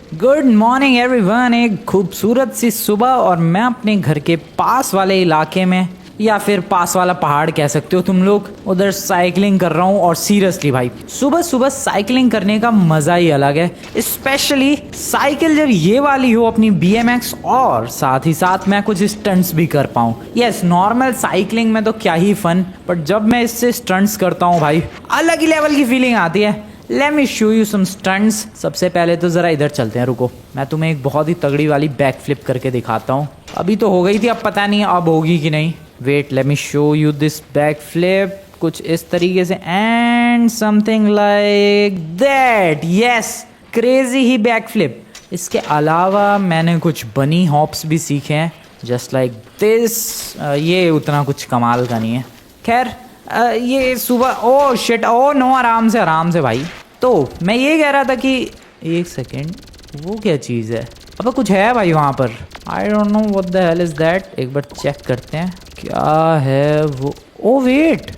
Good morning everyone. एक खूबसूरत सी सुबह और मैं अपने घर के पास वाले इलाके में या फिर पास वाला पहाड़ कह सकते हो तुम लोग, उधर साइकिलिंग कर रहा हूँ। और सीरियसली भाई, सुबह सुबह साइकिलिंग करने का मज़ा ही अलग है। स्पेशली साइकिल जब ये वाली हो अपनी BMX, और साथ ही साथ मैं कुछ स्टंट्स भी कर पाऊँ। यस, नॉर्मल साइकिलिंग में तो क्या ही फन, बट जब मैं इससे स्टंट्स करता हूँ भाई, अलग ही लेवल की फीलिंग आती है। Let me show you some stunts. सबसे पहले तो ज़रा इधर चलते हैं, रुको। मैं तुम्हें एक बहुत ही तगड़ी वाली बैक फ्लिप करके दिखाता हूँ। अभी तो हो गई थी, अब पता नहीं अब होगी कि नहीं। Wait, let me show you this back flip कुछ इस तरीके से, and something like that. Yes, crazy ही बैक फ्लिप। इसके अलावा मैंने कुछ बनी हॉप्स भी सीखे हैं, जस्ट लाइक दिस। ये उतना कुछ कमाल का नहीं है। खैर, ये सुबह, ओ शिट, ओ नो, आराम से भाई। तो मैं ये कह रहा था कि एक सेकेंड, वो क्या चीज़ है? अब कुछ है भाई वहाँ पर। I don't know what the hell is that. एक बार चेक करते हैं क्या है वो। ओ वेट,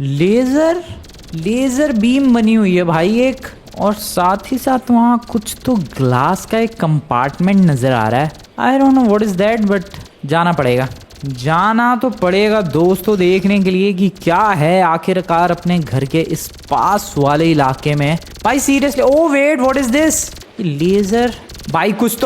लेज़र बीम बनी हुई है भाई एक, और साथ ही साथ वहाँ कुछ तो ग्लास का एक कंपार्टमेंट नज़र आ रहा है। I don't know what is that, but जाना तो पड़ेगा दोस्तों, देखने के लिए कि क्या है आखिरकार अपने घर के इस पास वाले इलाके में। भाई seriously, oh wait, what is this? Laser भाई, कुछ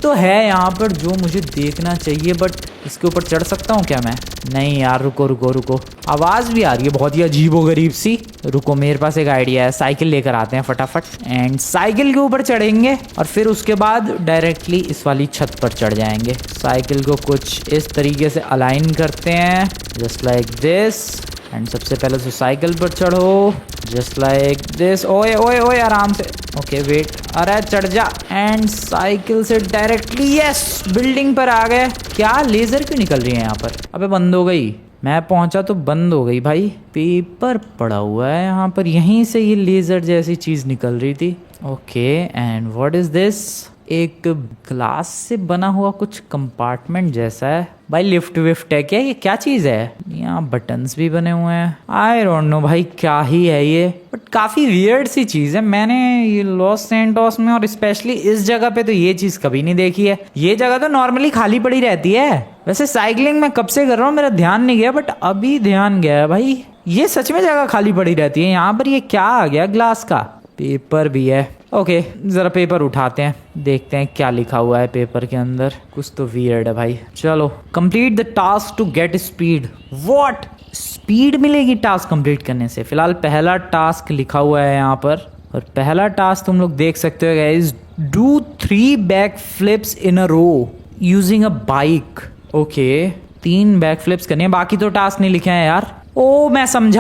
तो है यहाँ पर जो मुझे देखना चाहिए, बट इसके ऊपर चढ़ सकता हूँ क्या मैं? नहीं यार, रुको। आवाज़ भी आ रही है बहुत ही अजीबोगरीब सी। रुको, मेरे पास एक आइडिया है। साइकिल लेकर आते हैं फटाफट, एंड साइकिल के ऊपर चढ़ेंगे और फिर उसके बाद डायरेक्टली इस वाली छत पर चढ़ जाएंगे। साइकिल को कुछ इस तरीके से अलाइन करते हैं, जस्ट लाइक दिस। एंड सबसे पहले तो साइकिल पर चढ़ो, जस्ट लाइक दिस। ओए आराम से। ओके वेट, अरे चढ़ जा। एंड साइकिल से डायरेक्टली, यस, बिल्डिंग पर आ गए। क्या लेजर क्यों निकल रही है यहाँ पर? अबे बंद हो गई। मैं पहुंचा तो बंद हो गई भाई। पेपर पड़ा हुआ है यहाँ पर, यहीं से ये लेजर जैसी चीज निकल रही थी। Okay, and what is this? एक ग्लास से बना हुआ कुछ कंपार्टमेंट जैसा है भाई। लिफ्ट विफ्ट है क्या? ये क्या चीज़ है? यहाँ बटन्स भी बने हुए हैं। आई डोंट नो भाई क्या ही है ये, बट काफ़ी वियर्ड सी चीज़ है। मैंने ये लॉस सैंटोस में और स्पेशली इस जगह पे तो ये चीज़ कभी नहीं देखी है। ये जगह तो नॉर्मली खाली पड़ी रहती है। वैसे साइकिलिंग मैं कब से कर रहा हूँ, मेरा ध्यान नहीं गया, बट अभी ध्यान गया भाई। ये सच में जगह खाली पड़ी रहती है। यहाँ पर ये क्या आ गया? ग्लास का पेपर भी है। ओके, ज़रा पेपर उठाते हैं, देखते हैं क्या लिखा हुआ है पेपर के अंदर। कुछ तो वियर्ड है भाई। चलो, complete the task to get speed. What? Speed मिलेगी टास्क कंप्लीट करने से? फिलहाल पहला टास्क लिखा हुआ है यहाँ पर, और पहला टास्क तुम लोग देख सकते हो guys, do 3 back flips in a row using a bike. Okay, 3 back flips करनी है, बाकी तो टास्क नहीं लिखे हैं यार। ओ मैं समझ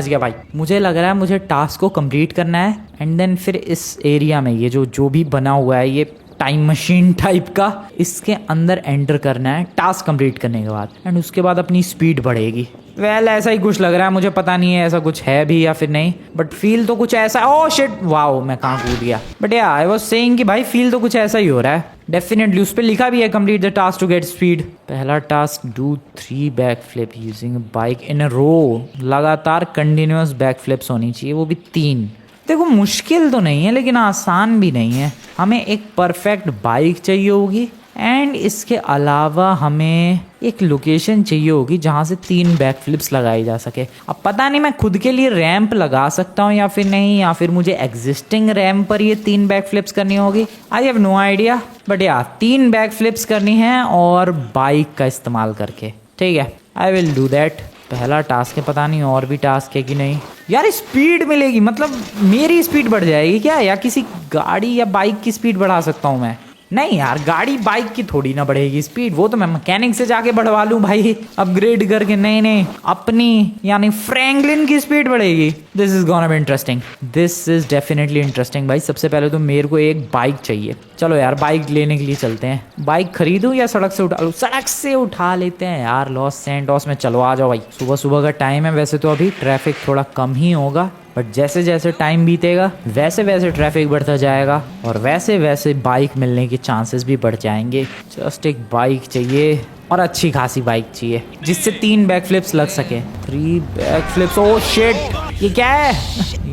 गया भाई। मुझे लग रहा है मुझे टास्क को कंप्लीट करना है, एंड देन फिर इस एरिया में ये जो भी बना हुआ है, ये टाइम मशीन टाइप का, इसके अंदर एंटर करना है टास्क कंप्लीट करने के बाद, एंड उसके बाद अपनी स्पीड बढ़ेगी। वेल, ऐसा ही कुछ लग रहा है, मुझे पता नहीं है ऐसा कुछ है भी या फिर नहीं, बट फील तो कुछ ऐसा। ओह शिट, वाओ, मैं कहाँ कूद गया। बट या आई वाज सेइंग कि भाई फील तो कुछ ऐसा ही हो रहा है डेफिनेटली। उस पर लिखा भी है complete the task to get speed. पहला task, do 3 back flip using bike in a row. लगातार कंटिन्यूअस बैक फ्लिप्स होनी चाहिए, वो भी 3। देखो, मुश्किल तो नहीं है लेकिन आसान भी नहीं है। हमें एक परफेक्ट बाइक चाहिए होगी, एंड इसके अलावा हमें एक लोकेशन चाहिए होगी जहाँ से 3 बैक फ्लिप्स लगाई जा सके। अब पता नहीं मैं खुद के लिए रैंप लगा सकता हूँ या फिर नहीं, या फिर मुझे एग्जिस्टिंग रैंप पर ये 3 बैक फ्लिप्स करनी होगी। I have no idea, but या 3 बैक फ्लिप्स करनी है और बाइक का इस्तेमाल करके। ठीक है, आई विल डू दैट। पहला टास्क है, पता नहीं और भी टास्क है कि नहीं। यार स्पीड मिलेगी, मतलब मेरी स्पीड बढ़ जाएगी क्या, या किसी गाड़ी या बाइक की स्पीड बढ़ा सकता हूँ मैं? नहीं यार, गाड़ी बाइक की थोड़ी ना बढ़ेगी स्पीड, वो तो मैं मैकेनिक से जाके बढ़वा लूँ भाई, अपग्रेड करके। नहीं, अपनी यानी फ्रैंकलिन की स्पीड बढ़ेगी। This is gonna be interesting, this is definitely interesting भाई। सबसे पहले तो मेरे को एक बाइक चाहिए। चलो यार, बाइक लेने के लिए चलते हैं। बाइक खरीदूं या सड़क से उठा लूँ? सड़क से उठा लेते हैं यार, लॉस सैंटोस में। चलो आ जाओ भाई, सुबह सुबह का टाइम है, वैसे तो अभी ट्रैफिक थोड़ा कम ही होगा, बट जैसे जैसे टाइम बीतेगा वैसे वैसे ट्रैफिक बढ़ता जाएगा और वैसे वैसे बाइक मिलने के चांसेस भी बढ़ जाएंगे। जस्ट एक बाइक चाहिए और अच्छी खासी बाइक चाहिए जिससे 3 बैक फ्लिप्स लग सके। 3 बैक फ्लिप्स, ओह शिट, ये क्या है?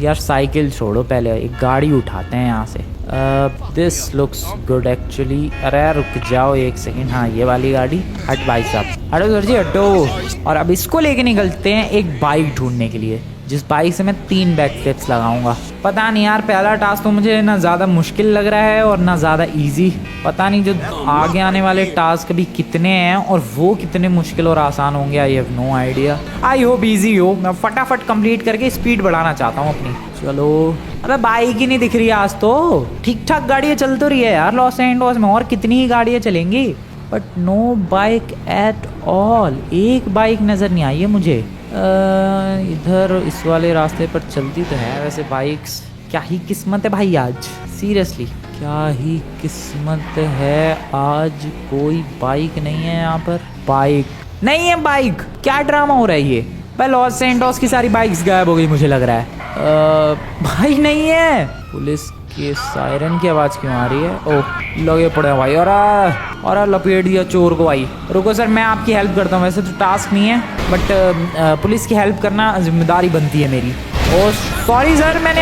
यार साइकिल छोड़ो, पहले एक गाड़ी उठाते हैं यहाँ से। This looks good actually. अरे रुक जाओ एक सेकेंड, हाँ ये वाली गाड़ी। हट भाई साहब, हटो सर जी हटो। और अब इसको लेके निकलते हैं एक बाइक ढूंढने के लिए जिस बाइक से मैं 3 बैक फ्लिप्स लगाऊंगा। पता नहीं यार, पहला टास्क तो मुझे ना ज़्यादा मुश्किल लग रहा है और ना ज़्यादा इजी। पता नहीं जो आगे आने वाले टास्क भी कितने हैं और वो कितने मुश्किल और आसान होंगे। I have no idea. I hope easy हो। मैं फटाफट कंप्लीट करके स्पीड बढ़ाना चाहता हूँ अपनी। चलो, अबे बाइक ही नहीं दिख रही आज तो। ठीक ठाक गाड़ियाँ चल तो रही है यार लॉस एंजल्स में, और कितनी ही गाड़ियाँ चलेंगी, but no bike at all. एक बाइक नज़र नहीं आई है मुझे। इधर इस वाले रास्ते पर चलती तो है वैसे बाइक्स। क्या ही किस्मत है भाई आज, सीरियसली क्या ही किस्मत है आज। कोई बाइक नहीं है यहाँ पर। बाइक नहीं है, बाइक। क्या ड्रामा हो रहा है ये भाई? लॉस एंजल्स की सारी बाइक्स गायब हो गई मुझे लग रहा है। भाई नहीं है। पुलिस के सायरन की आवाज़ क्यों आ रही है? ओह लगे पड़े हैं भाई। और लपेट दिया चोर को भाई। रुको सर, मैं आपकी हेल्प करता हूँ। वैसे तो टास्क नहीं है बट पुलिस की हेल्प करना जिम्मेदारी बनती है मेरी। ओह सॉरी सर, मैंने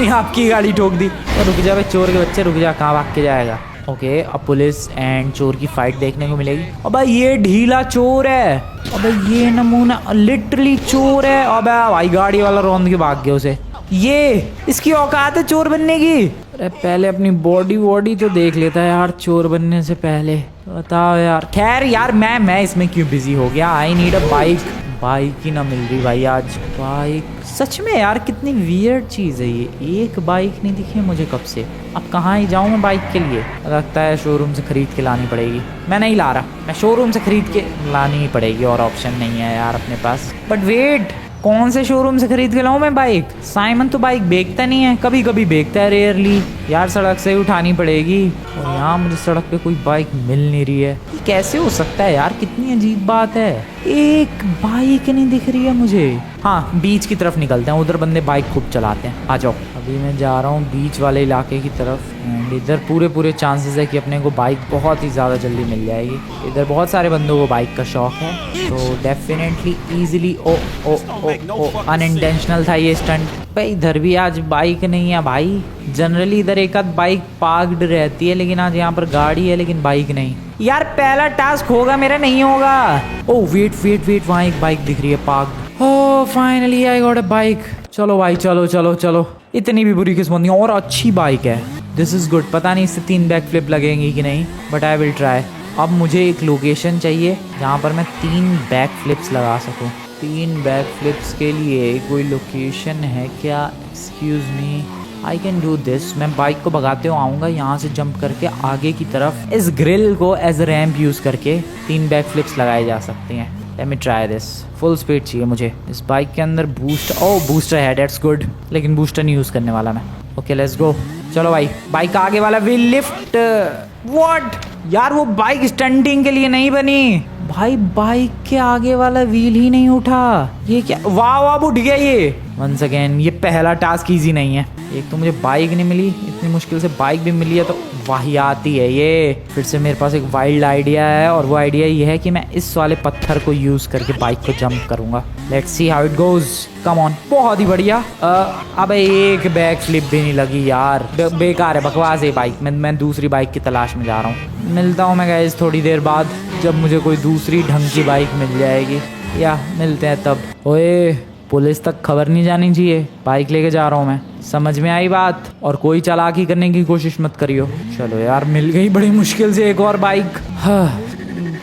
आपकी गाड़ी ठोक दी। रुक जा भाई चोर के बच्चे, रुक जा, कहाँ भाग के जाएगा? ओके, अब पुलिस एंड चोर की फाइट देखने को मिलेगी। अबे ये ढीला चोर है। अबे ये नमूना लिटरली चोर है। अबे भाई गाड़ी वाला रौंद के भाग गया उसे। ये इसकी औकात है चोर बनने की। अरे पहले अपनी बॉडी तो देख लेता है यार चोर बनने से पहले। बताओ यार। खैर यार मैं इसमें क्यों बिजी हो गया। I need a bike. Bike ही ना मिल रही भाई आज। बाइक सच में यार कितनी वियर्ड चीज़ है ये। एक बाइक नहीं दिखी मुझे कब से। अब कहाँ ही जाऊँ मैं बाइक के लिए? लगता है शोरूम से खरीद के लानी पड़ेगी। मैं नहीं ला रहा, मैं शोरूम से खरीद के लानी ही पड़ेगी, और ऑप्शन नहीं है यार अपने पास। बट वेट, कौन से शोरूम से खरीद के लाऊं मैं बाइक? साइमन तो बाइक बेचता नहीं है, कभी कभी बेचता है, रेयरली। यार सड़क से ही उठानी पड़ेगी और यहाँ मुझे सड़क पे कोई बाइक मिल नहीं रही है। ये कैसे हो सकता है यार? कितनी अजीब बात है। एक बाइक नहीं दिख रही है मुझे। हाँ, बीच की तरफ निकलते हैं, उधर बंदे बाइक खूब चलाते हैं। आ जाओ। अभी मैं जा रहा हूँ बीच वाले इलाके की तरफ एंड इधर पूरे चांसेस है कि अपने को बाइक बहुत ही ज़्यादा जल्दी मिल जाएगी। इधर बहुत सारे बंदों को बाइक का शौक है तो डेफिनेटली ईजिली। ओ अनइंटेंशनल था ये स्टंट भाई। इधर भी आज बाइक नहीं है भाई। जनरली इधर एक आध बाइक पार्क्ड रहती है, लेकिन आज यहाँ पर गाड़ी है लेकिन बाइक नहीं। यार पहला टास्क होगा मेरा, नहीं होगा। ओ वेट, वहाँ एक बाइक दिख रही है parked. Oh finally I got a bike. चलो भाई चलो। इतनी भी बुरी किस्मत नहीं, और अच्छी बाइक है। This is good. पता नहीं इससे 3 बैक फ्लिप लगेंगी कि नहीं, बट आई विल ट्राई। अब मुझे एक लोकेशन चाहिए जहाँ पर मैं 3 बैक फ्लिप्स लगा सकूँ। 3 बैक फ्लिप्स के लिए कोई लोकेशन है क्या? Excuse me, I can do this. मैं बाइक को भगाते हुए आऊँगा, यहाँ से जंप करके आगे की तरफ इस ग्रिल को एज अ रैंप यूज़ करके 3 बैक फ्लिप्स लगाए जा सकते हैं। Late me try this. Full speed चाहिए मुझे। इस बाइक के अंदर बूस्टर है, दैट्स गुड, लेकिन बूस्टर नहीं यूज़ करने वाला मैं। Okay let's go. चलो भाई, बाइक का आगे वाला व्हील लिफ्ट। व्हाट यार, वो बाइक स्टंटिंग के लिए नहीं बनी भाई। बाइक के आगे वाला व्हील ही नहीं उठा। ये क्या? वाह उठ गया ये। वंस अगेन ये पहला टास्क इजी नहीं है। एक तो मुझे बाइक नहीं मिली, इतनी मुश्किल से बाइक भी मिली है तो वाहियाती है ये। फिर से मेरे पास एक वाइल्ड आइडिया है और वो आइडिया ये है कि मैं इस वाले पत्थर को यूज करके बाइक को जंप करूंगा। Let's see how it goes. Come on. बहुत ही बढ़िया। अब एक बैक फ्लिप भी नहीं लगी यार। बेकार है, बकवास है बाइक। मैं दूसरी बाइक की तलाश में जा रहा हूँ। मिलता हूँ मैं गाइस थोड़ी देर बाद, जब मुझे कोई दूसरी ढंग की बाइक मिल जाएगी, या मिलते हैं तब। ओए पुलिस तक खबर नहीं जानी चाहिए, बाइक लेके जा रहा हूँ मैं। समझ में आई बात? और कोई चालाकी करने की कोशिश मत करियो। चलो यार, मिल गई बड़ी मुश्किल से एक और बाइक। हाँ,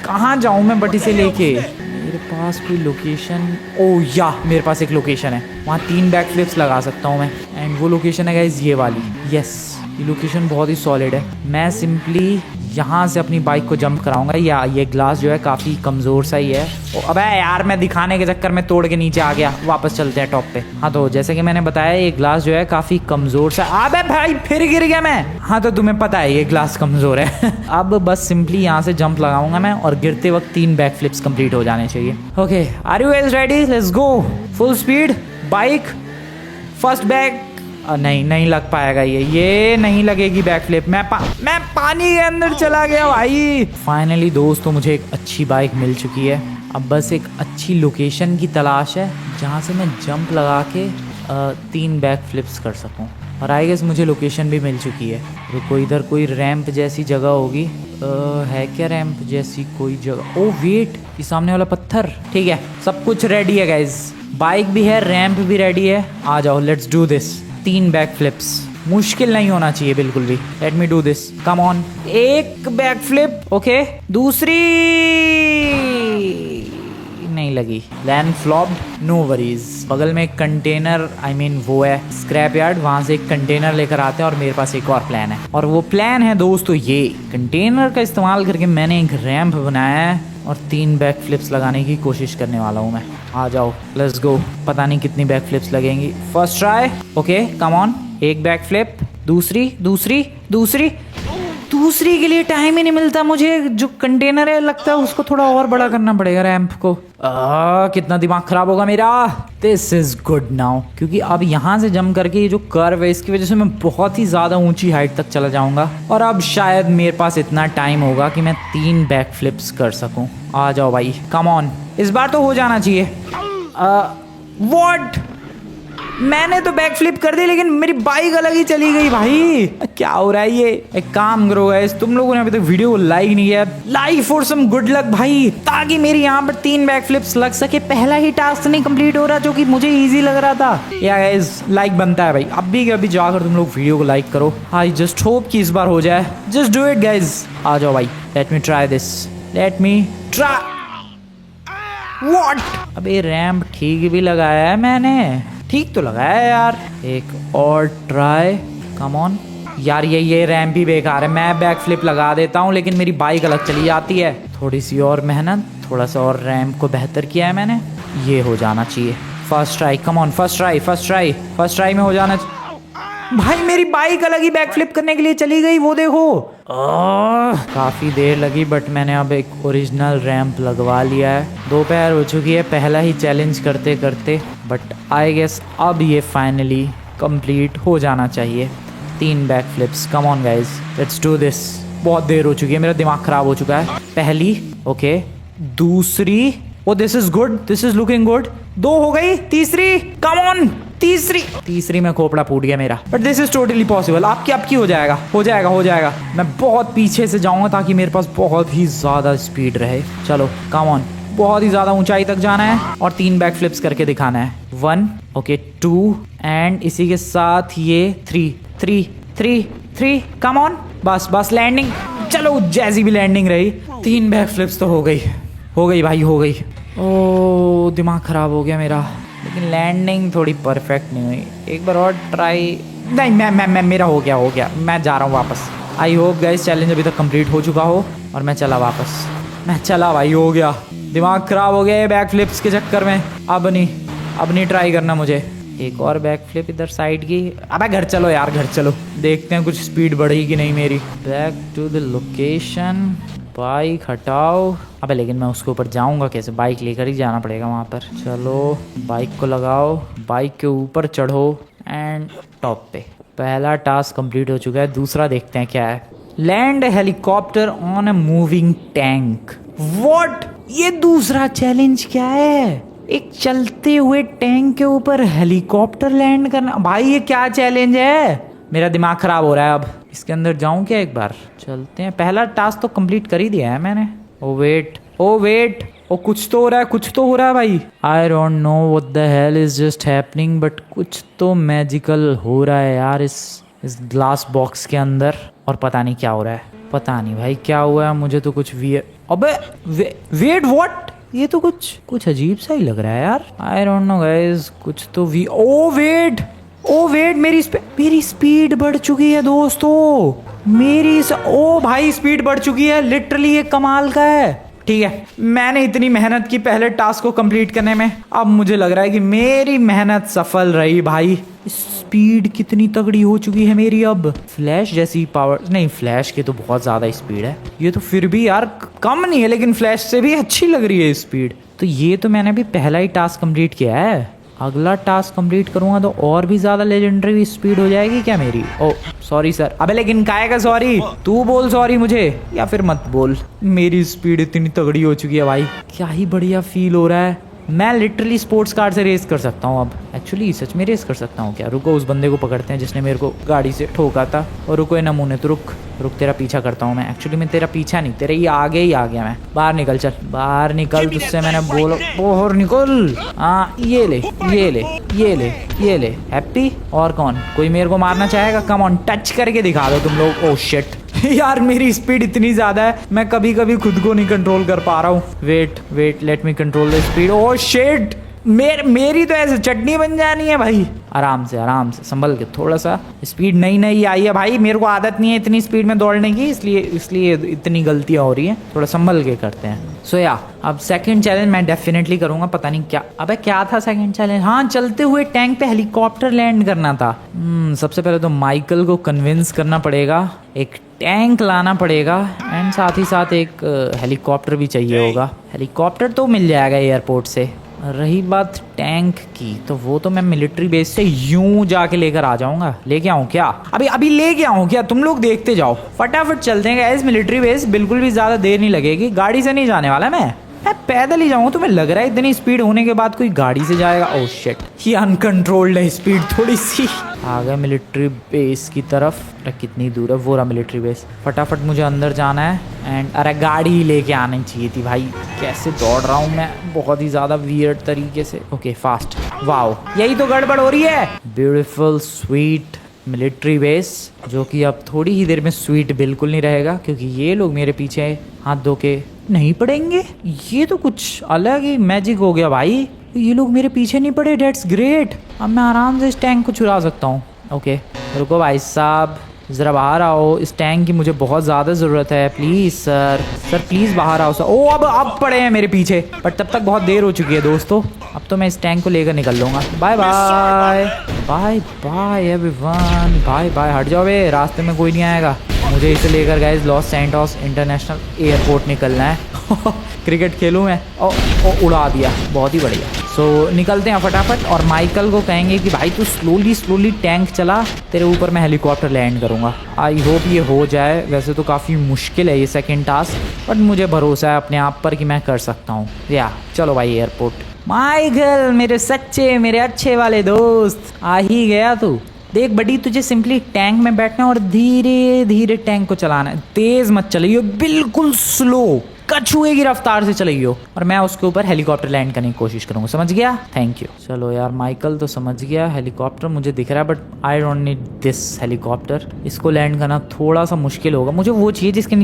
कहाँ जाऊँ मैं बट इसे लेके? मेरे पास कोई लोकेशन? ओह या मेरे पास एक लोकेशन है, वहाँ 3 बैक फ्लिप्स लगा सकता हूँ मैं। एंड वो लोकेशन है गाइस ये वाली। यस, ये लोकेशन बहुत ही सॉलिड है। मैं सिंपली यहाँ से अपनी बाइक को जंप कराऊंगा। या ये ग्लास जो है काफ़ी कमज़ोर सा ही है। अबे यार, मैं दिखाने के चक्कर में तोड़ के नीचे आ गया। वापस चलते हैं टॉप पे। हाँ तो जैसे कि मैंने बताया, ये ग्लास जो है काफ़ी कमज़ोर सा। अबे भाई फिर गिर गया मैं। हाँ तो तुम्हें पता है ये ग्लास कमज़ोर है। अब बस सिंपली यहाँ से जंप लगाऊंगा मैं, और गिरते वक्त 3 बैक फ्लिप्स कंप्लीट हो जाने चाहिए। Okay, are you guys ready? Let's go. Full speed bike first back नहीं नहीं लग पाएगा ये नहीं लगेगी बैक फ्लिप। मैं पानी के अंदर चला गया भाई। फाइनली दोस्तों मुझे एक अच्छी बाइक मिल चुकी है। अब बस एक अच्छी लोकेशन की तलाश है जहाँ से मैं जंप लगा के 3 बैक फ्लिप्स कर सकूँ। और आई गेस मुझे लोकेशन भी मिल चुकी है। रुको इधर कोई रैंप जैसी जगह होगी। है क्या रैंप जैसी कोई जगह? ओ वेट, ये सामने वाला पत्थर। ठीक है सब कुछ रेडी है गाइज, बाइक भी है, रैंप भी रेडी है। आ जाओ let's do this. 3 back flips मुश्किल नहीं होना चाहिए बिल्कुल भी। Let me do this, come on. एक बैक फ्लिप, ओके। दूसरी नहीं लगी, लैंड फ्लॉप्ड, नो वरीज। बगल में एक कंटेनर वो है स्क्रैप यार्ड, वहां से एक कंटेनर लेकर आते हैं और मेरे पास एक और प्लान है। और वो प्लान है दोस्तों ये कंटेनर का इस्तेमाल करके मैंने एक रैंप बनाया है और 3 बैक फ्लिप्स लगाने की कोशिश करने वाला हूँ मैं। आ जाओ लेट्स गो। पता नहीं कितनी बैक फ्लिप्स लगेंगी। First try, okay come on. एक बैक फ्लिप, दूसरी दूसरी दूसरी दूसरी के लिए टाइम ही नहीं मिलता मुझे। जो कंटेनर है लगता है उसको थोड़ा और बड़ा करना पड़ेगा रैंप को। कितना दिमाग खराब होगा मेरा। दिस इज गुड नाउ, क्योंकि अब यहाँ से जंप करके ये जो कर्व है इसकी वजह से मैं बहुत ही ज्यादा ऊंची हाइट तक चला जाऊंगा। और अब शायद मेरे पास इतना टाइम होगा कि मैं 3 बैक फ्लिप्स कर सकूं। आ जाओ भाई कम ऑन, इस बार तो हो जाना चाहिए। व्हाट, मैंने तो बैक फ्लिप कर दी लेकिन मेरी बाइक अलग ही चली गई भाई। क्या हो रहा है ये? एक काम करो गाइस, तुम लोगों ने अभी तक वीडियो को लाइक नहीं किया, like for some good luck भाई, ताकि मेरी यहाँ पर 3 बैक फ्लिप्स लग सके। पहला ही टास्क नहीं कंप्लीट हो रहा जो कि मुझे इजी लग रहा था। या गाइस लाइक बनता है भाई, अभी जाकर तुम लोग वीडियो को लाइक करो। आई जस्ट होप कि इस बार हो जाए। Just do it guys. आ जाओ भाई, let me try this, let me try. What, अबे रैंप ठीक भी लगाया है मैंने, ठीक तो लगाया है यार। एक और ट्राई, कम ऑन। यार ये रैंप भी बेकार है। मैं बैक फ्लिप लगा देता हूँ लेकिन मेरी बाइक अलग चली जाती है। थोड़ी सी और मेहनत, थोड़ा सा और रैंप को बेहतर किया है मैंने। ये हो जाना चाहिए। First try, come on, first try में हो जाना चाहिए। भाई मेरी बाइक अलग ही बैक फ्लिप करने के लिए चली गई, वो देखो। काफी देर लगी बट मैंने अब एक ओरिजिनल रैंप लगवा लिया है। दोपहर हो चुकी है पहला ही चैलेंज करते करते, बट आई गेस अब ये फाइनली कंप्लीट हो जाना चाहिए। 3 back flips, come on guys, let's do this. बहुत देर हो चुकी है, मेरा दिमाग खराब हो चुका है। पहली, ओके, दूसरी, oh this is good, this is looking good. 2 हो गई, तीसरी, कम ऑन, तीसरी में खोपड़ा फूट गया मेरा, but this is totally possible. आपकी हो जाएगा। मैं बहुत पीछे से जाऊंगा ताकि मेरे पास बहुत ही ज्यादा स्पीड रहे। चलो कम ऑन, बहुत ही ज्यादा ऊंचाई तक जाना है और 3 बैक फ्लिप्स करके दिखाना है। 1, ओके, 2 एंड इसी के साथ ये 3, कम ऑन, बस लैंडिंग। चलो जैसी भी लैंडिंग रही, 3 बैक फ्लिप्स तो हो गई भाई, हो गई। ओ दिमाग खराब हो गया मेरा, लेकिन लैंडिंग थोड़ी परफेक्ट नहीं हुई। एक बार और ट्राई, नहीं मैं मेरा हो गया। मैं जा रहा हूँ वापस। आई होप गाइस चैलेंज अभी तक कंप्लीट हो चुका हो और मैं चला वापस। मैं चला भाई, हो गया। दिमाग खराब हो गया ये बैक फ्लिप्स के चक्कर में। अब नहीं ट्राई करना मुझे। एक और बैक फ्लिप इधर साइड की। अबे घर चलो यार, घर चलो, देखते हैं कुछ स्पीड बढ़ेगी कि नहीं मेरी। Back to the location, bike हटाओ। अबे लेकिन मैं उसके ऊपर जाऊंगा कैसे? बाइक लेकर ही जाना पड़ेगा वहां पर। चलो बाइक को लगाओ, बाइक के ऊपर चढ़ो एंड टॉप पे। पहला टास्क कंप्लीट हो चुका है, दूसरा देखते हैं क्या है। Land helicopter on a moving tank. What, ये दूसरा चैलेंज क्या है? एक चलते हुए टैंक के ऊपर हेलीकॉप्टर लैंड करना। भाई ये क्या चैलेंज है? मेरा दिमाग खराब हो रहा है। अब इसके अंदर जाऊं क्या? एक बार चलते हैं। पहला टास्क तो कंप्लीट कर ही दिया है मैंने। ओ वेट, कुछ तो हो रहा है भाई। I don't know what the hell is just happening, but कुछ तो मैजिकल हो रहा है यार इस ग्लास बॉक्स के अंदर। और पता नहीं क्या हो रहा है, पता नहीं भाई क्या हुआ है। मुझे तो कुछ अबे वेट, व्हाट, ये तो कुछ अजीब सा ही लग रहा है यार। आई डोंट नो गाइस, कुछ तो ओ वेट, मेरी स्पीड बढ़ चुकी है दोस्तों। ओ भाई स्पीड बढ़ चुकी है, लिटरली ये कमाल का है। ठीक है, मैंने इतनी मेहनत की पहले टास्क को कंप्लीट करने में, अब मुझे लग रहा है कि मेरी मेहनत सफल रही भाई। स्पीड कितनी तगड़ी हो चुकी है मेरी अब। फ्लैश जैसी पावर नहीं, फ्लैश की तो बहुत ज्यादा स्पीड है। ये तो फिर भी यार कम नहीं है, लेकिन फ्लैश से भी अच्छी लग रही है स्पीड। तो ये तो मैंने अभी पहला ही टास्क कंप्लीट किया है। अगला टास्क कंप्लीट करूंगा तो और भी ज्यादा लेजेंडरी स्पीड हो जाएगी क्या मेरी? ओ सॉरी सर। अबे लेकिन काहे का सॉरी? तू बोल सॉरी मुझे, या फिर मत बोल। मेरी स्पीड इतनी तगड़ी हो चुकी है भाई, क्या ही बढ़िया फील हो रहा है। मैं लिटरली स्पोर्ट्स कार से रेस कर सकता हूँ अब। एक्चुअली सच में रेस कर सकता हूँ क्या? रुको, उस बंदे को पकड़ते हैं जिसने मेरे को गाड़ी से ठोका था। और रुको, नमूने तो रुक रुक, तेरा पीछा करता हूँ मैं। एक्चुअली मैं तेरा पीछा नहीं, तेरे ये आगे ही आ गया मैं। बाहर निकल, चल बाहर निकल, तुझसे मैंने बोला बाहर निकल। हाँ ये ले ये ले ये ले ये ले। हैप्पी? और कौन? कोई मेरे को मारना चाहेगा? कम ऑन, टच करके दिखा दो तुम लोग। ओह शिट यार, मेरी स्पीड इतनी ज्यादा है, मैं कभी कभी खुद को नहीं कंट्रोल कर पा रहा हूँ। Wait wait, let me control the speed. Oh shit, मेरी तो ऐसे चटनी बन जानी है भाई। आराम से संभल के, थोड़ा सा स्पीड नई नई आई है भाई, मेरे को आदत नहीं है इतनी स्पीड में दौड़ने की, इसलिए इतनी गलतियां हो रही हैं। थोड़ा संभल के करते हैं। सो या अब सेकंड चैलेंज मैं डेफिनेटली करूंगा। पता नहीं क्या, अबे क्या था सेकंड चैलेंज? हाँ, चलते हुए टैंक पे हेलीकॉप्टर लैंड करना था। सबसे पहले तो माइकल को कन्विंस करना पड़ेगा, एक टैंक लाना पड़ेगा, एंड साथ ही साथ एक हेलीकॉप्टर भी चाहिए होगा। हेलीकॉप्टर तो मिल जाएगा एयरपोर्ट से। रही बात टैंक की, तो वो तो मैं मिलिट्री बेस से यूं जाके लेकर आ जाऊंगा। लेके आऊं क्या? अभी लेके आऊं क्या? तुम लोग देखते जाओ, फटाफट चलते हैं गाइस मिलिट्री बेस। बिल्कुल भी ज्यादा देर नहीं लगेगी, गाड़ी से नहीं जाने वाला मैं पैदल ही जाऊंगा। तुम्हें लग रहा है इतनी स्पीड होने के बाद कोई गाड़ी से जाएगा? ओह शिट, ये अनकंट्रोल्ड है स्पीड थोड़ी सी। आ गया मिलिट्री बेस की तरफ। अरे कितनी दूर है? वो रहा मिलिट्री बेस। फटाफट मुझे अंदर जाना है। एंड अरे गाड़ी ही लेके आनी चाहिए थी भाई। कैसे दौड़ रहा हूँ मैं, बहुत ही ज्यादा वियर्ड तरीके से। Okay fast. वाओ, यही तो गड़बड़ हो रही है। ब्यूटीफुल स्वीट मिलिट्री बेस, जो कि अब थोड़ी ही देर में स्वीट बिल्कुल नहीं रहेगा, क्योंकि ये लोग मेरे पीछे हाथ धो के नहीं पड़ेंगे। ये तो कुछ अलग ही मैजिक हो गया भाई, ये लोग मेरे पीछे नहीं पड़े। That's great. अब मैं आराम से इस टैंक को चुरा सकता हूँ। ओके रुको भाई साहब, ज़रा बाहर आओ, इस टैंक की मुझे बहुत ज़्यादा ज़रूरत है। प्लीज़ सर प्लीज़ बाहर आओ सर। ओ अब पड़े हैं मेरे पीछे, बट तब तक बहुत देर हो चुकी है दोस्तों। अब तो मैं इस टैंक को लेकर निकल लूँगा। Bye bye bye bye everyone, bye bye. हट जाओ बे, रास्ते में कोई नहीं आएगा। मुझे इसे लेकर guys Los Santos international airport निकलना है। क्रिकेट खेलूँ मैं? ओ उड़ा दिया, बहुत ही बढ़िया। सो निकलते हैं फटाफट, और माइकल को कहेंगे कि भाई तू स्लोली टैंक चला, तेरे ऊपर मैं हेलीकॉप्टर लैंड करूँगा। आई होप ये हो जाए। वैसे तो काफ़ी मुश्किल है ये सेकंड टास्क, बट मुझे भरोसा है अपने आप पर कि मैं कर सकता हूँ। या चलो भाई एयरपोर्ट। माइकल मेरे सच्चे, मेरे अच्छे वाले दोस्त, आ ही गया तू। देख बडी, तुझे सिंपली टैंक में बैठना और धीरे धीरे टैंक को चलाना है। तेज मत चलाइयो, बिल्कुल स्लो, कछुए की रफ्तार से चलाइयो, और मैं उसके ऊपर हेलीकॉप्टर लैंड करने की कोशिश करूंगा। समझ गया? Thank you. चलो यार, माइकल तो समझ गया। हेलीकॉप्टर मुझे दिख रहा है, but I don't need this helicopter. इसको लैंड करना थोड़ा सा मुश्किल होगा। मुझे वो चाहिए जिसके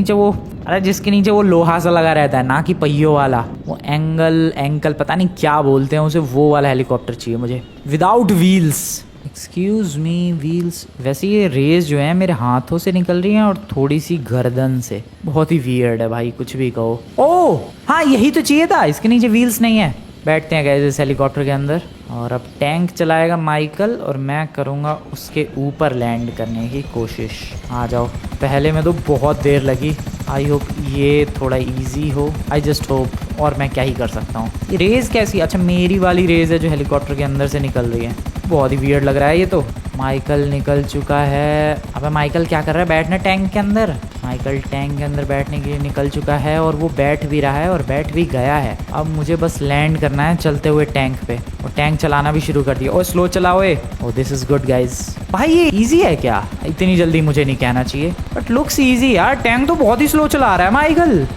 नीचे वो लोहा सा लगा रहता है, ना कि पहियों वाला। वो एंकल पता नहीं क्या बोलते हैं उसे, वो वाला हेलीकॉप्टर चाहिए मुझे, without wheels. Excuse me, wheels? वैसे ये रेस जो है मेरे हाथों से निकल रही है और थोड़ी सी गर्दन से। बहुत ही वियर्ड है भाई, कुछ भी कहो। ओह हाँ, यही तो चाहिए था, इसके नीचे व्हील्स नहीं है। बैठते हैं गाइस इस हेलीकॉप्टर के अंदर, और अब टैंक चलाएगा माइकल और मैं करूँगा उसके ऊपर लैंड करने की कोशिश। आ जाओ। पहले में तो बहुत देर लगी, आई होप ये थोड़ा इजी हो, आई जस्ट होप। और मैं क्या ही कर सकता हूँ। ये रेस कैसी? अच्छा मेरी वाली रेस है जो हेलीकॉप्टर के अंदर से निकल रही है। बहुत ही वियर्ड लग रहा है ये तो। माइकल निकल चुका है। अबे माइकल क्या कर रहा है? बैठना टैंक के अंदर। माइकल टैंक के अंदर बैठने के लिए निकल चुका है, और वो बैठ भी रहा है और बैठ भी गया है। अब मुझे बस लैंड करना है चलते हुए टैंक पे, और टैंक चलाना भी शुरू कर दिया। ओ स्लो चलाओ। ओ दिस इज गुड गाइज। भाई ये इजी है क्या? इतनी जल्दी मुझे नहीं कहना चाहिए, बट लुक्स इजी यार। टैंक तो बहुत ही स्लो चला रहा है माइकल।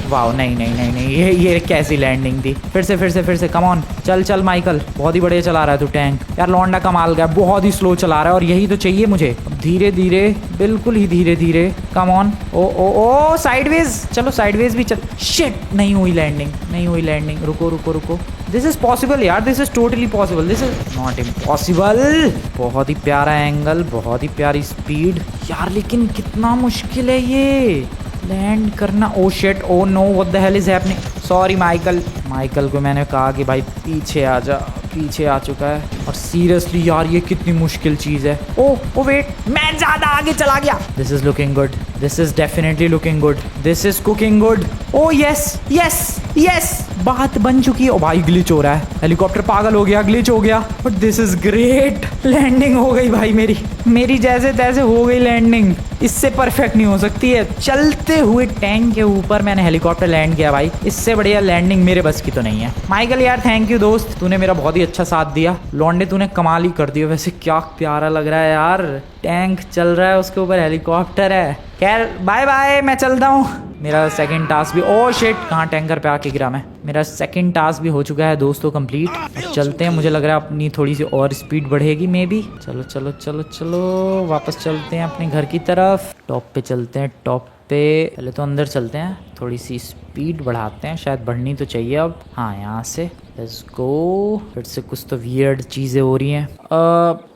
वाओ, नहीं, ये कैसी लैंडिंग थी? फिर से कम ऑन, चल माइकल, बहुत ही बढ़िया चला रहा है तू टैंक। यार लौंडा कमाल गया, बहुत ही स्लो चला रहा है, और यही तो चाहिए मुझे। धीरे धीरे, बिल्कुल ही धीरे धीरे, कम ऑन। ओ साइडवेज, चलो साइडवेज भी चल। शिट, नहीं हुई लैंडिंग। रुको। दिस इज पॉसिबल यार, this is totally possible, this is not impossible. बहुत ही प्यारा एंगल, बहुत ही प्यारी स्पीड यार, लेकिन कितना मुश्किल है ये लैंड करना। Oh shit, oh no, what the hell is happening? Sorry Michael, Michael को मैंने कहा कि भाई पीछे आ जा, पीछे आ चुका है। और सीरियसली यार ये कितनी मुश्किल चीज़ है। ओ वेट, मैं ज़्यादा आगे चला गया। This is looking good, this is definitely looking good, this is cooking good. O yes yes yes, बात बन चुकी है। ओ भाई ग्लिच हो रहा है, हेलीकॉप्टर पागल हो गया, ग्लिच हो गया। But this is great, landing हो गई भाई मेरी जैसे तैसे हो गई लैंडिंग। इससे परफेक्ट नहीं हो सकती है। चलते हुए टैंक के ऊपर मैंने हेलीकॉप्टर लैंड किया भाई, इससे बढ़िया लैंडिंग मेरे बस की तो नहीं है। माइकल यार थैंक यू दोस्त, तूने मेरा बहुत ही अच्छा साथ दिया। लौंडे तूने कमाल ही कर दिया। वैसे क्या प्यारा लग रहा है यार, टैंक चल रहा है, उसके ऊपर हेलीकॉप्टर है। खैर बाय बाय, मैं चलता हूँ। मेरा सेकंड टास्क भी, ओ शिट, कहाँ टैंकर पे आके गिरा मैं। मेरा सेकंड टास्क भी हो चुका है दोस्तों कंप्लीट। अब चलते हैं, मुझे लग रहा है अपनी थोड़ी सी और स्पीड बढ़ेगी मे बी। चलो चलो चलो चलो, वापस चलते हैं अपने घर की तरफ। टॉप पे चलते हैं, टॉप पे। पहले तो अंदर चलते हैं, थोड़ी सी स्पीड बढ़ाते हैं, शायद बढ़नी तो चाहिए अब। हाँ यहाँ से लेट्स गो। फिर से कुछ तो वियर्ड चीज़ें हो रही हैं।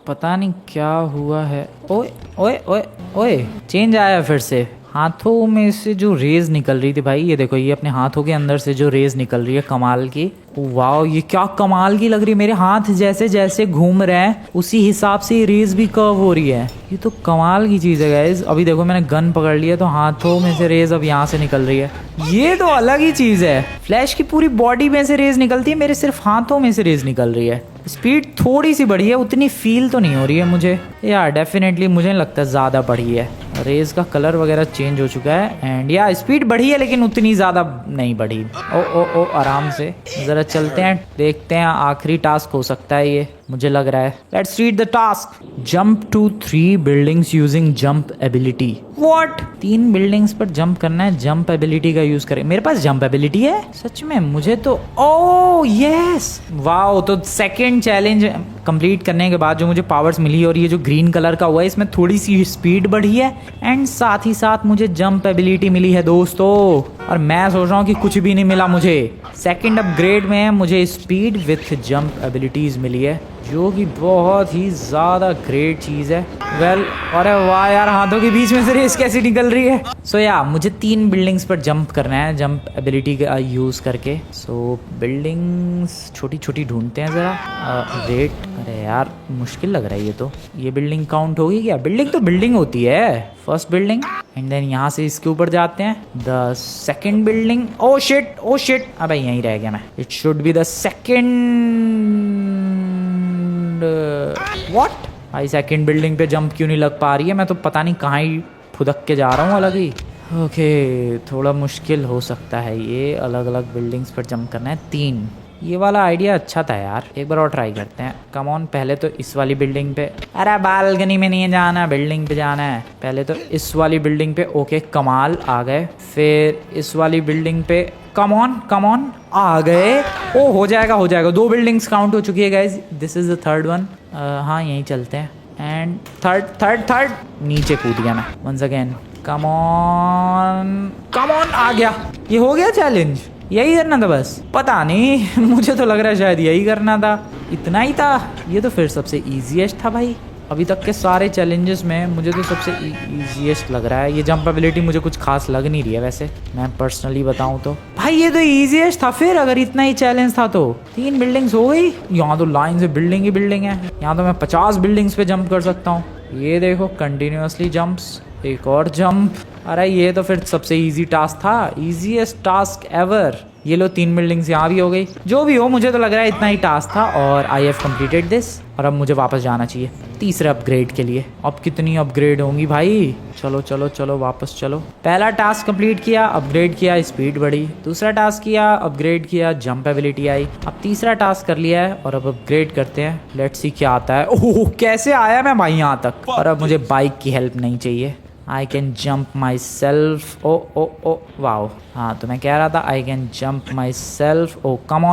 पता नहीं क्या हुआ है। ओए ओए ओए ओए, चेंज आया फिर से। हाथों में से जो रेज निकल रही थी भाई, ये देखो, ये अपने हाथों के अंदर से जो रेज निकल रही है कमाल की। वाह, ये क्या कमाल की लग रही है। मेरे हाथ जैसे जैसे घूम रहे हैं उसी हिसाब से ये रेज भी कर्व हो रही है। ये तो कमाल की चीज़ है गाइस। अभी देखो मैंने गन पकड़ लिया तो हाथों में से रेज अब यहाँ से निकल रही है। ये तो अलग ही चीज़ है। फ्लैश की पूरी बॉडी में से रेज निकलती है, मेरे सिर्फ हाथों में से रेज निकल रही है। स्पीड थोड़ी सी बढ़ी है, उतनी फील तो नहीं हो रही है मुझे यार। डेफिनेटली मुझे नहीं लगता ज़्यादा बढ़ी है। रेज का कलर वगैरह चेंज हो चुका है एंड या स्पीड बढ़ी है लेकिन उतनी ज़्यादा नहीं बढ़ी। ओ आराम से ज़रा चलते हैं, देखते हैं। आखिरी टास्क हो सकता है ये, मुझे लग रहा है। Let's read the task. Jump to 3 buildings using jump ability. What? 3 buildings पर जंप करना है, जंप एबिलिटी का यूज करें। मेरे पास जंप एबिलिटी है सच में? मुझे तो ओ यस, वाओ। तो सेकंड चैलेंज कंप्लीट करने के बाद जो मुझे पावर्स मिली और ये जो ग्रीन कलर का हुआ है, इसमें थोड़ी सी स्पीड बढ़ी है एंड साथ ही साथ मुझे जंप एबिलिटी मिली है दोस्तों। और मैं सोच रहा हूँ कि कुछ भी नहीं मिला मुझे। सेकंड अपग्रेड में मुझे स्पीड विथ जंप एबिलिटीज मिली है, जो कि बहुत ही ज़्यादा ग्रेट चीज़ है। वेल, अरे वाह यार, हाथों के बीच में से रेस कैसी निकल रही है। सो या मुझे 3 बिल्डिंग्स पर जंप करना है जंप एबिलिटी का यूज़ करके। सो बिल्डिंग्स छोटी छोटी ढूंढते हैं ज़रा। वेट, अरे यार मुश्किल लग रहा है ये तो। ये बिल्डिंग काउंट होगी क्या? बिल्डिंग तो बिल्डिंग होती है। फर्स्ट बिल्डिंग एंड देन यहाँ से इसके ऊपर जाते हैं। The second building. O shit oh shit, अबे यहीं रह गया मैं। It should be the second. What भाई, सेकंड बिल्डिंग पे जंप क्यों नहीं लग पा रही है? मैं तो पता नहीं कहाँ ही फुदक के जा रहा हूँ अलग ही। ओके, थोड़ा मुश्किल हो सकता है ये, अलग अलग बिल्डिंग्स पर जंप करना है 3। ये वाला आइडिया अच्छा था यार, एक बार और ट्राई करते हैं। कम ऑन, पहले तो इस वाली बिल्डिंग पे। अरे बालकनी में नहीं जाना, बिल्डिंग पे जाना है। पहले तो इस वाली बिल्डिंग पे। ओके कमाल, आ गए। फिर इस वाली बिल्डिंग पे। कम ऑन, आ गए। ओ हो जाएगा हो जाएगा। 2 बिल्डिंग्स काउंट हो चुकी है guys. This is the third one. हाँ यहीं चलते हैं। एंड थर्ड नीचे कूद गया मैं वंस अगेन। कम ऑन, आ गया। ये हो गया चैलेंज। यही करना था बस? पता नहीं मुझे तो लग रहा है शायद यही करना था। इतना ही था? ये तो फिर सबसे ईजीएस्ट था भाई अभी तक के सारे चैलेंजेस में। मुझे तो सबसे ईजीएस्ट लग रहा है। ये जंप एबिलिटी मुझे कुछ खास लग नहीं रही है वैसे, मैं पर्सनली बताऊं तो। भाई ये तो ईजीएस्ट था फिर, अगर इतना ही चैलेंज था तो। 3 बिल्डिंग्स हो गई। यहाँ तो लाइन से बिल्डिंग ही बिल्डिंग है। यहाँ तो मैं 50 बिल्डिंग्स पे जंप कर सकता हूँ। ये देखो कंटिन्यूअसली जंप्स, एक और जंप। अरे ये तो फिर सबसे इजी टास्क था, इजीएस्ट टास्क एवर। ये लो 3 बिल्डिंग्स यहाँ भी हो गई। जो भी हो, मुझे तो लग रहा है इतना ही टास्क था और आई हैव कंप्लीटेड दिस। और अब मुझे वापस जाना चाहिए तीसरे अपग्रेड के लिए। अब कितनी अपग्रेड होंगी भाई? चलो चलो चलो वापस चलो। पहला टास्क कंप्लीट किया, अपग्रेड किया, स्पीड बढ़ी। दूसरा टास्क किया, अपग्रेड किया, जंप एबिलिटी आई। अब तीसरा टास्क कर लिया है और अब अपग्रेड करते हैं। लेट्स सी क्या आता है। ओह कैसे आया मैं भाई यहाँ तक। और अब मुझे बाइक की हेल्प नहीं चाहिए। I can jump myself. Oh wow. हाँ तो मैं कह रहा था I can jump myself. Oh come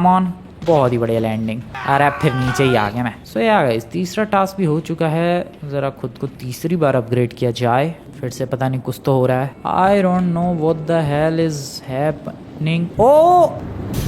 on, बहुत ही बढ़िया लैंडिंग। अरे फिर नीचे ही आ गया मैं। सो ये आ गया। तीसरा टास्क भी हो चुका है। ज़रा खुद को तीसरी बार अपग्रेड किया जाए। फिर से पता नहीं कुछ तो हो रहा है। I don't know what the hell is happening.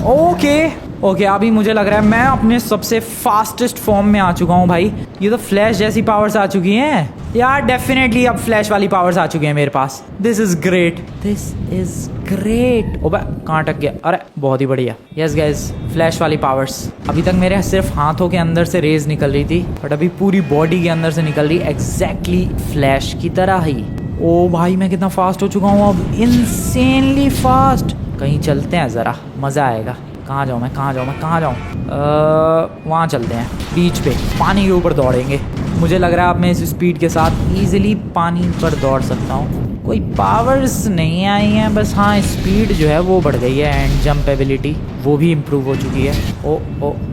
Okay okay अभी मुझे लग रहा है मैं अपने सबसे फास्टेस्ट फॉर्म में आ चुका हूँ भाई। ये तो फ्लैश जैसी पावर्स आ चुकी हैं यार। डेफिनेटली अब फ्लैश वाली पावर्स आ चुकी हैं मेरे पास। This is great, this is great. ओबे कहाँ अटक गया? अरे बहुत ही बढ़िया। यस गाइस, फ्लैश वाली पावर्स। अभी तक मेरे सिर्फ हाथों के अंदर से रेज निकल रही थी, बट अभी पूरी बॉडी के अंदर से निकल रही, एग्जैक्टली फ्लैश की तरह ही। ओ भाई मैं कितना फास्ट हो चुका हूँ अब, इनसेनली फास्ट। कहीं चलते हैं ज़रा, मज़ा आएगा। कहाँ जाऊँ मैं, कहाँ जाऊँ मैं, कहाँ जाऊँ? वहाँ चलते हैं, बीच पे पानी के ऊपर दौड़ेंगे। मुझे लग रहा है अब मैं इस स्पीड के साथ इजीली पानी पर दौड़ सकता हूँ। कोई पावर्स नहीं आई हैं, बस हाँ स्पीड जो है वो बढ़ गई है एंड जंप एबिलिटी वो भी इम्प्रूव हो चुकी है। ओ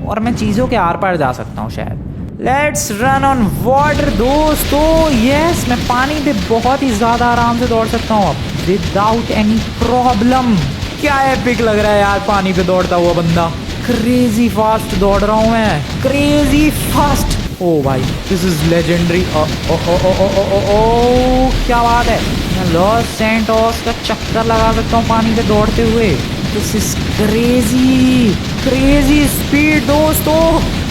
और मैं चीज़ों के आर पार जा सकता हूँ शायद। लेट्स रन ऑन वाटर दोस्तों। यस मैं पानी पे बहुत ही ज़्यादा आराम से दौड़ सकता हूँ अब विदाउट एनी प्रॉब्लम। क्या एपिक लग रहा है यार पानी पे दौड़ता हुआ बंदा। क्रेजी फास्ट दौड़ रहा हूँ मैं, क्रेजी फास्ट। ओ भाई दिस इज लेजेंडरी। क्या बात है, मैं लॉस सैंटोस का चक्कर लगा सकता हूँ पानी पे दौड़ते हुए। This is crazy, crazy speed दोस्तों।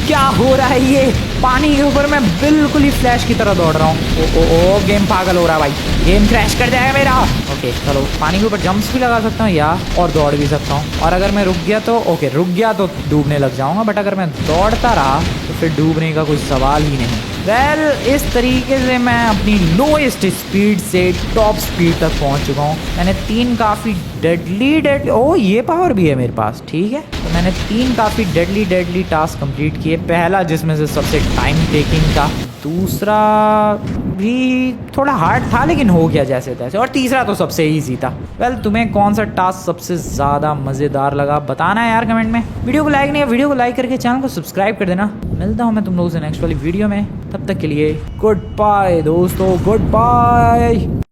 क्या हो रहा है ये? पानी के ऊपर मैं बिल्कुल ही फ्लैश की तरह दौड़ रहा हूँ। ओ गेम पागल हो रहा है भाई, गेम क्रैश कर जाएगा मेरा। ओके चलो पानी के ऊपर जंप्स भी लगा सकता हूँ यार, और दौड़ भी सकता हूँ। और अगर मैं रुक गया तो ओके, रुक गया तो डूबने लग जाऊंगा, बट अगर मैं दौड़ता रहा तो फिर डूबने का कोई सवाल ही नहीं। वेल इस तरीके से मैं अपनी लोएस्ट स्पीड से टॉप स्पीड तक पहुंच चुका हूँ। मैंने 3 काफ़ी डेडली ओ ये पावर भी है मेरे पास, ठीक है। तो मैंने 3 काफ़ी डेडली टास्क कंप्लीट किए। पहला जिसमें से सबसे टाइम टेकिंग था, दूसरा भी थोड़ा हार्ड था लेकिन हो गया जैसे तैसे, और तीसरा तो सबसे ईजी था। वेल तुम्हें कौन सा टास्क सबसे ज़्यादा मज़ेदार लगा बताना है यार कमेंट में। वीडियो को लाइक नहीं है, वीडियो को लाइक करके चैनल को सब्सक्राइब कर देना। मिलता हूँ मैं तुम लोगों से नेक्स्ट वाली वीडियो में, तब तक के लिए गुड बाय दोस्तों, गुड बाय।